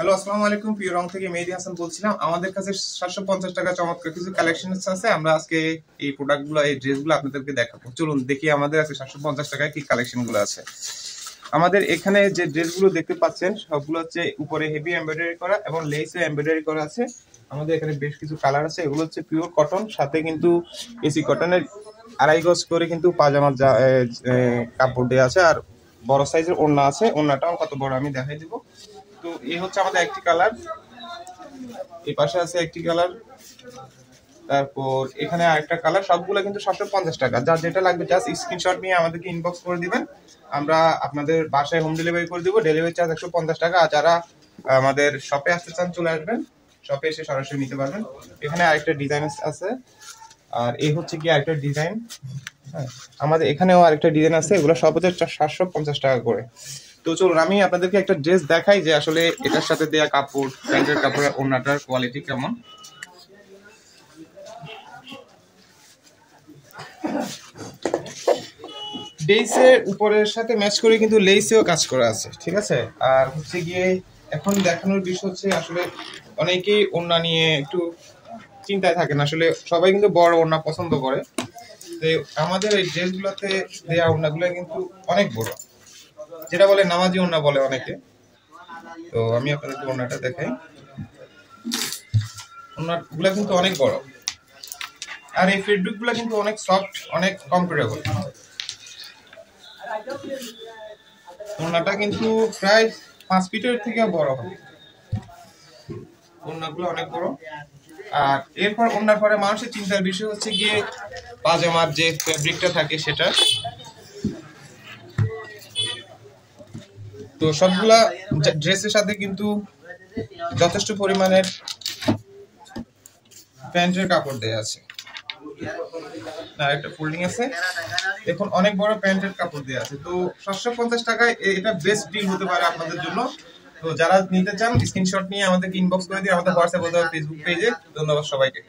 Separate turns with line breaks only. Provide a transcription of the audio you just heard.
Hello, আসসালামু আলাইকুম। প্রিয় রং থেকে মেহেদী হাসান বলছিলাম। আমাদের কাছে 750 টাকা চমৎকার কিছু কালেকশন আছে। আমরা আজকে এই প্রোডাক্টগুলো, এই ড্রেসগুলো আপনাদেরকে দেখাবো। চলুন দেখি আমাদের কাছে 750 টাকায় কি কালেকশন গুলো আছে। আমাদের এখানে যে ড্রেসগুলো দেখতে পাচ্ছেন সবগুলো হচ্ছে উপরে হেভি এমব্রয়ডারি করা এবং লেসে এমব্রয়ডারি করা আছে। আমাদের এখানে বেশ কিছু কালার আছে। এগুলো হচ্ছে পিওর কটন, সাথে কিন্তু এসি কটনের 2.5 গজ করে কিন্তু পাজামার কাপড় দেওয়া আছে। আর বড় সাইজের ওড়না আছে। ওড়নাটাও কত বড় আমি দেখাই দিব। তো এই হচ্ছে আমাদের একটি কালার, এই পাশে আছে একটি কালার, তারপর এখানে আরেকটা কালার। সবগুলো কিন্তু 750 টাকা। যার যেটা লাগবে জাস্ট স্ক্রিনশট নিয়ে আমাদেরকে ইনবক্স করে দিবেন, আমরা আপনাদের বাসায় হোম ডেলিভারি করে দিব। ডেলিভারি চার্জ 150 টাকা। আর যারা আমাদের শপে আসতে চান চলে আসবেন, শপে এসে সরাসরি নিতে পারবেন। এখানে আরেকটা ডিজাইন আছে, আর এই হচ্ছে কি আরেকটা ডিজাইন। হ্যাঁ, আমাদের এখানেও আরেকটা ডিজাইন আছে। এগুলো সব হচ্ছে 750 টাকা করে। তো চলুন আমি আপনাদেরকে একটা ড্রেস দেখাই যে আসলে এটার সাথে দেয়া কাপড়, প্যান্টের কাপড়ের ওড়নাটার কোয়ালিটি কেমন। লেসের উপরের সাথে ম্যাচ করে কিন্তু লেসেও কাজ করা আছে, ঠিক আছে। আর হচ্ছে গিয়ে এখন দেখানোর বিষয় হচ্ছে আসলে অনেকেই ওড়না নিয়ে একটু চিন্তায় থাকেন। আসলে সবাই কিন্তু বড় ওড়না পছন্দ করে। তো আমাদের এই ড্রেসগুলোতে দেয়া ওড়নাগুলো কিন্তু অনেক বড়, যেটা বলে নামাজি ওড়না বলে অনেকে। তো আমি আপনাদেরকে ওড়নাটা দেখাই। ওড়নাগুলো কিন্তু অনেক বড়, আর এই ফেব্রিক গুলো কিন্তু অনেক সফট, অনেক কমফোর্টেবল। ওড়নাটা কিন্তু প্রায় 5 ফিটের থেকে বড় হবে। ওড়নাগুলো অনেক বড়। আর এরপর ওড়নার পরে মানুষের চিন্তার বিষয় হচ্ছে গিয়ে পাজামার যে ফেব্রিকটা থাকে সেটা। তো সবগুলা ড্রেসের সাথে কিন্তু যথেষ্ট পরিমাণের প্যান্টের কাপড় দেয়া আছে। আর একটা ফোল্ডিং আছে, দেখুন অনেক বড় প্যান্টের কাপড় দেওয়া আছে। তো 750 টাকায় এটা বেস্ট ডিল হতে পারে আপনাদের জন্য। তো যারা নিতে চান স্ক্রিনশট নিয়ে আমাদেরকে ইনবক্স করে দিন আমাদের হোয়াটসঅ্যাপ অথবা ফেসবুক পেজে। ধন্যবাদ সবাইকে।